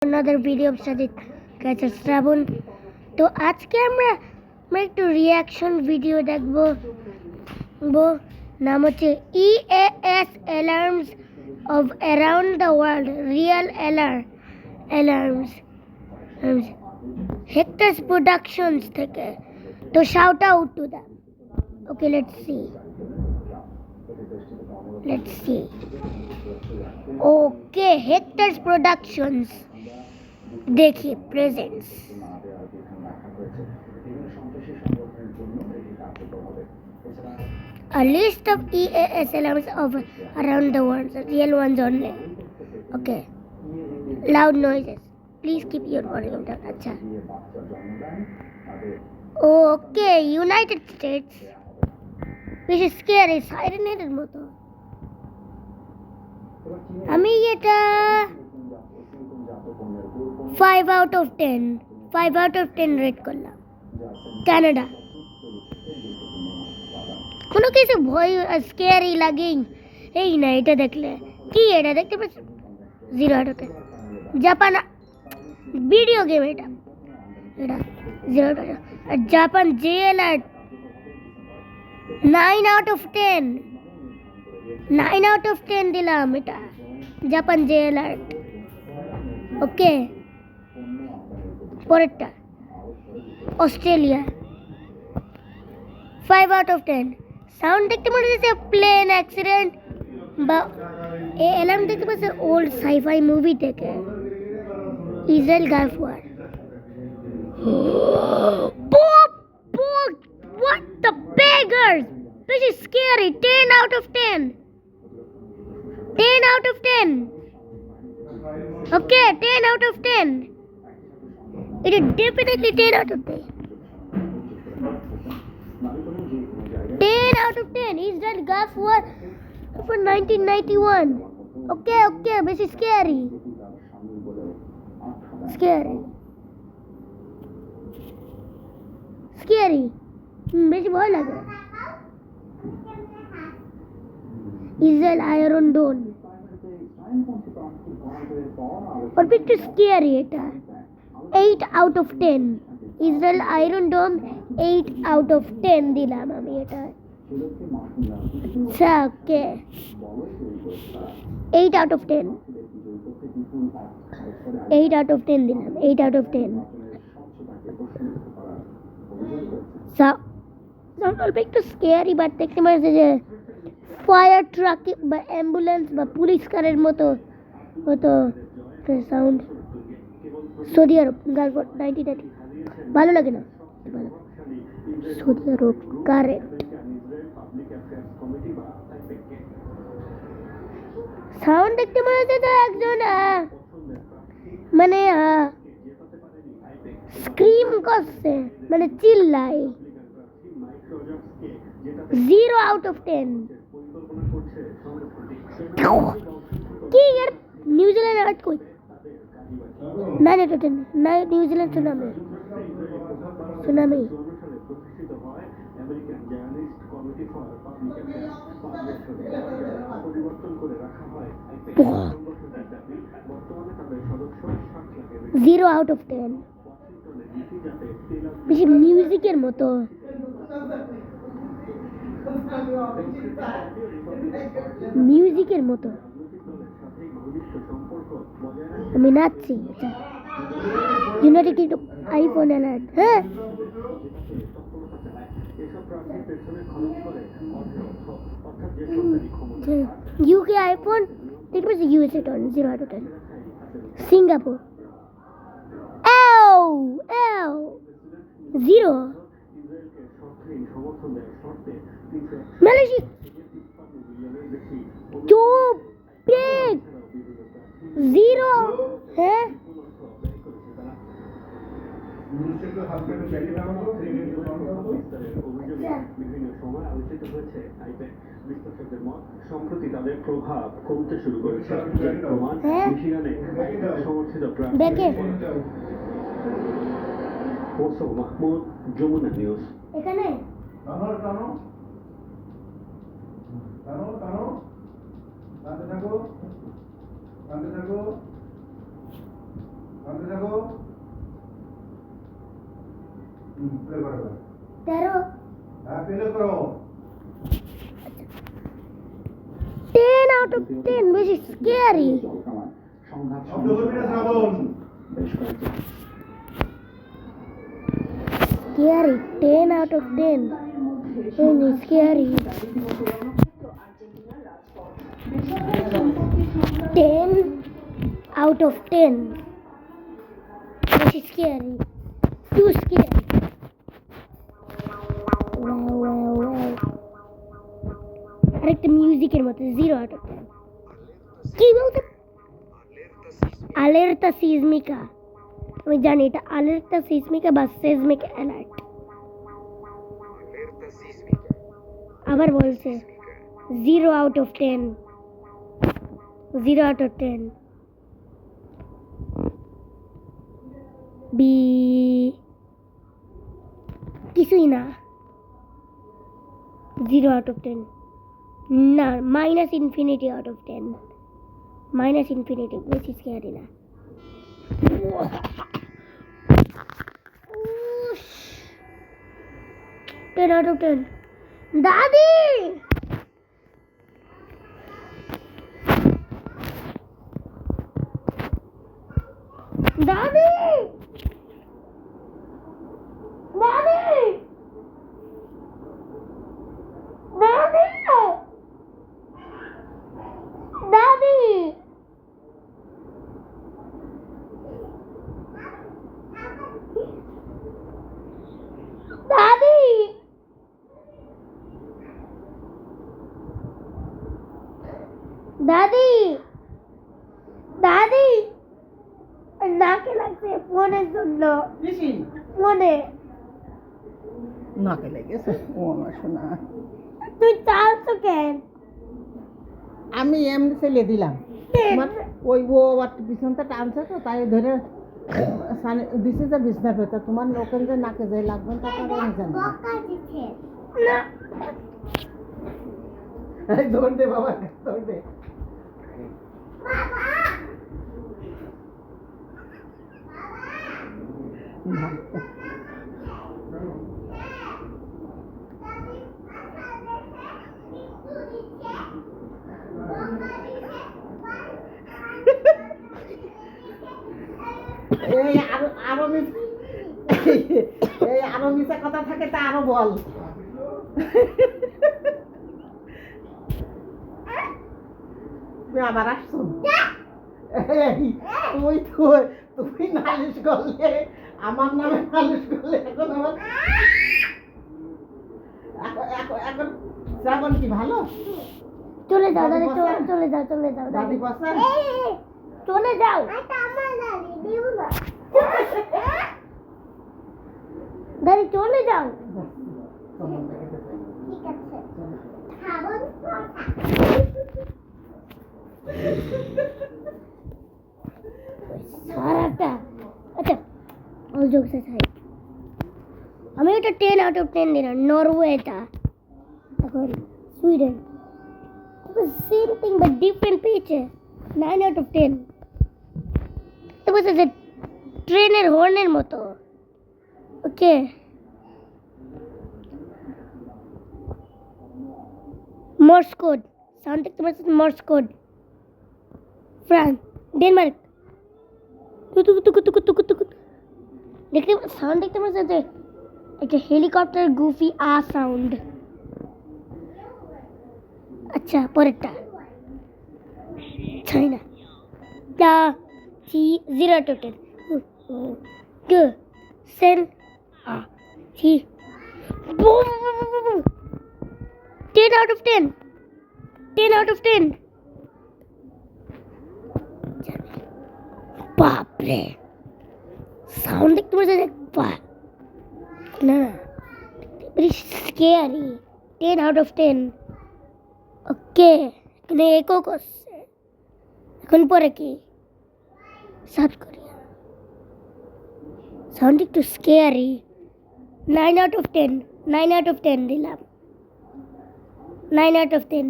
another video of Sajid Kaisar Strabon. তো আজকে আমরা একটু রিয়াকশন ভিডিও দেখবো নাম হচ্ছে EAS alarms of around the world real alarms Hector's Productions থেকে তো shout out to them. Okay, let's see. Okay, Hector's Productions देखिए presents a list of EAS alarms of around the world, the real ones only. Okay, loud noises, please keep your volume down. Acha. Okay, United States, which is scary, sireneর মতো। আমি এটা 5 out of 10 rate করলাম। Canada কোনো কিছু ভয় scary লাগেই এই না, এটা দেখলে কি এটা দেখতে পাচ্ছ 0 out of 10। Japan video game এটা 0 out of 10। আর জাপান জেল আর 9 out of 10 দিলাম এটা জাপান জেল আর। ওকে, পরেরটা অস্ট্রেলিয়া 5 out of 10। সাউন্ড দেখতে মনে হচ্ছে প্লেন অ্যাক্সিডেন্ট বা অ্যালার্ম দেখতে পাচ্ছে ওল্ড সাইফাই মুভি থেকে। Israel gulf war. What the beggars? This is scary. 10 out of 10. 10 out of 10. Okay, 10 out of 10. It is definitely 10 out of 10. 10 out of 10. Israel Gulf War for 1991. Okay, this is scary. বেশি ভয় লাগে। Israel iron ডোম और একটু scary এটা 8 out of 10। Israel iron dome 8 out of 10 দিলাম আমি এটা। আচ্ছা, ওকে 8 out of 10 দিলাম। 8 out of 10 সাউন্ড অল্প একটু স্ক্যারি, বাট দেখতে পাচ্ছি যে ফায়ার ট্রাক বা অ্যাম্বুলেন্স বা পুলিশ কারের মতো সাউন্ড। সৌদি আরব গালফ 1990 ভালো লাগে না, সৌদি আরব কারেন্ট সাউন্ড দেখতে মনে হচ্ছে তো একজন মানে স্ক্রিম করছে, মানে চিল্লায়। 0 out of 10। কি यार নিউজিল্যান্ড আট কই 9 out of 10। New Zealand tsunami Zero out of 10। বেশি মিউজিকের মতো। আমি নাচছি। United kingdom iPhone alert. হ্যাঁ, ইউকে আইফোন দেখতে পাচ্ছি। USA 0 out of 10। Singapore 0। Malaysia 0। হ্যাঁ, সম্প্রতি তাদের প্রভাব কমতে শুরু করেছে, প্রমাণ মিশিগানে সমর্থিত মাহমুদ, যমুনা নিউজ। এখানে তেরো 10 out of 10 which is scary. Scary. 10 out of 10 and it's scary. 10 out of 10 which is scary. Too scary. Wow. আরেকটা মিউজিকের মতো 0 out of 10 কি বলতে alerta sísmica আমি জানি এটা alerta sísmica বা seismic alert আবার বলছে 0 out of 10 0 out of 10 B কিছুই না 0 out of 10 না minus infinity out of 10 minus infinity বেশি scary না 10 out of 10 দাদি দাদি দাদি দাদি দাদি দাদি দাদি দাদি নাকে লাগছে ফোনের জন্য ফোনে নাকে লেগেছে ও আমার শোনা তুই চালছো কেন আমি এমনি ফেলে দিলাম ওই ও বিছানটা টানছে তো তাই ধরে দিছে যে বিছনা পেতে তোমার লোকের যে নাকে যায় লাগবে তা করে আমি জানি না দৌড় দে বাবা দৌড় দে আরো মিশা কথা থাকে তা আরো বল আবার আসছো তুই নালিশ করলে আমার নামে নালিশ করলে এখন শ্রাবণ কি ভালো চলে যাও দাদি চলে যাও দাদি পছন্দ চলে যাও দাদি চলে যাও ঠিক আছে সারাটা আচ্ছা all jokes aside আমি এটা 10 out of 10 দিলাম নরওয়েটা এখন Sweden same thing but different picture 9 out of 10 it was a ট্রেনের হর্নের মতো ওকে মর্স কোড সাউন্ড দেখতে পাচ্ছেন মর্স কোড ফ্রান্স ডেনমার্ক দেখতে সাউন্ড দেখতে পাচ্ছেন যে একটা হেলিকপ্টার গুফি সাউন্ড আচ্ছা পরেরটা চাইনা তা ची 0 out of 10 ग सेन ची 10 out of 10 10 out of 10 बाप रे साउंड देखते मुझे बाप ना very scary 10 out of 10 okay এখানে একো করছে এখন পরে কি সাউথ কোরিয়া সাউন্ড একটু scary 9 out of 10 9 out of 10 দিলাম 9 out of 10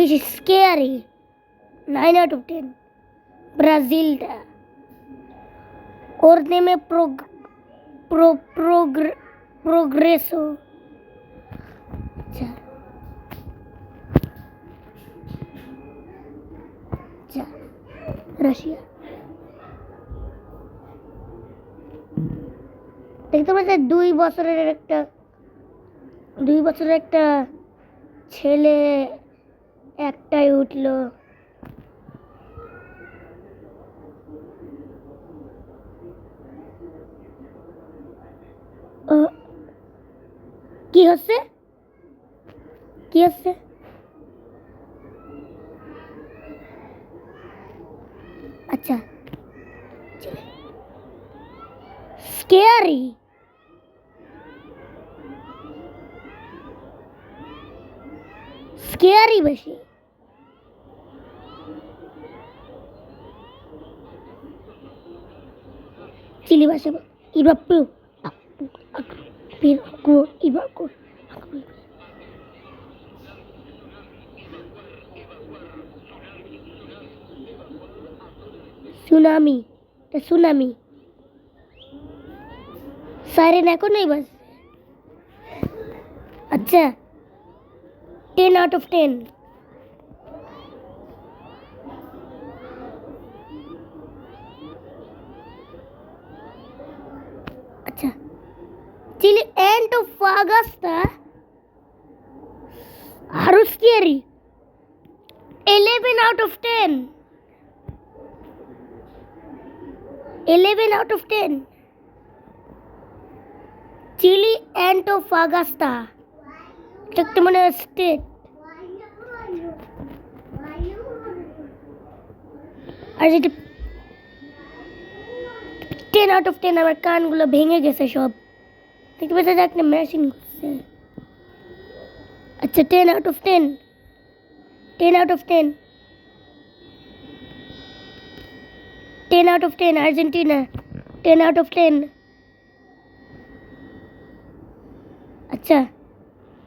বেশি স্কেয়ারি 9/10 ব্রাজিলটা ওর নেমে প্রোগ্রেসো আচ্ছা আচ্ছা রাশিয়া দেখতে পাচ্ছি 2 বছরের একটা ছেলে একটাই উঠলো কি হচ্ছে আচ্ছা স্কেয়ারি বেশি চিলি ভাষা ইবাপু সুনামি সাইরেন এখন নাই বাস আচ্ছা 10/10 আচ্ছা চিলি অ্যান্টোফাগাস্টা আরো স্কেয়ারি 11/10 11/10 চিলি অ্যান্টোফাগাস্টা একটা মানে স্টেট আর যেটা 10/10 আমার কানগুলো ভেঙে গেছে সব দেখতে পাচ্ছি যে একটা মেশিন করছে আচ্ছা 10/10 10/10 আর্জেন্টিনা 10/10 আচ্ছা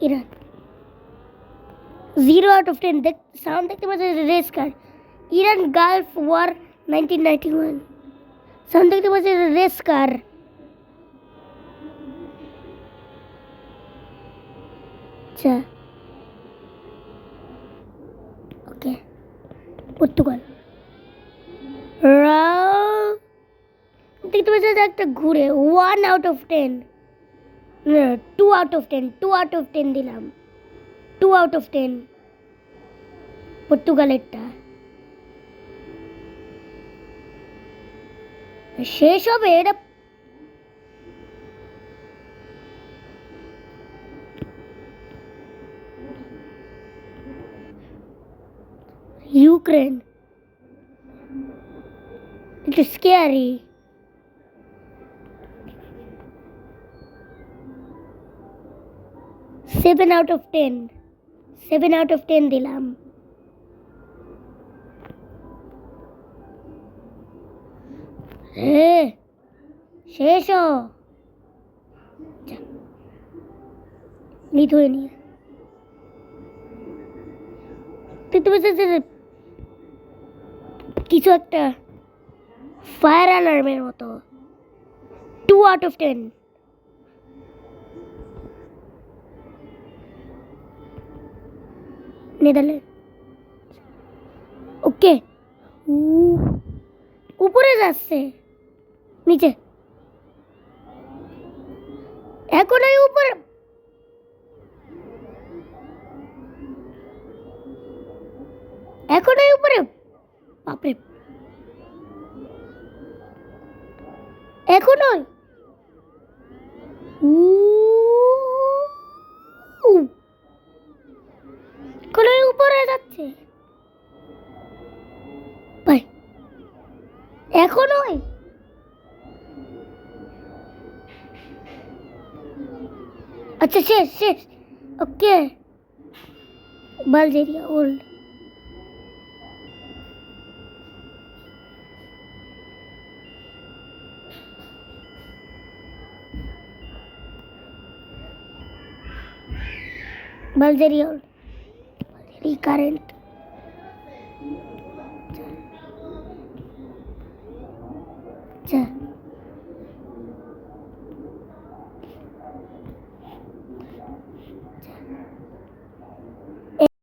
ইরান 0/10 সাউন্ড দেখতে পাচ্ছি race car Iran Gulf War 1991 sound দেখতে পাচ্ছি রেস কার আচ্ছা ওকে পর্তুগাল দেখতে পাচ্ছি একটা ঘুরে 1/10 না 2/10 দিলাম 2/10 পর্তুগালেরটা শেষ হবে এটা ইউক্রেন একটু স্কেয়ারি 7/10 দিলাম শেষ লিথুয়েনিয়া দেখতে পাচ্ছি কিছু একটা ফায়ার অ্যালার্মের মতো 2/10 নেদারল্যান্ড ওকে উপরে যাচ্ছে নিচে এখন উপরে বাপরে এখনই উপরে যাচ্ছে ভাই এখনই আচ্ছা শেষ ওকে বালজেরিয়া ওল্ড বালজেরিয়া কারেন্ট चल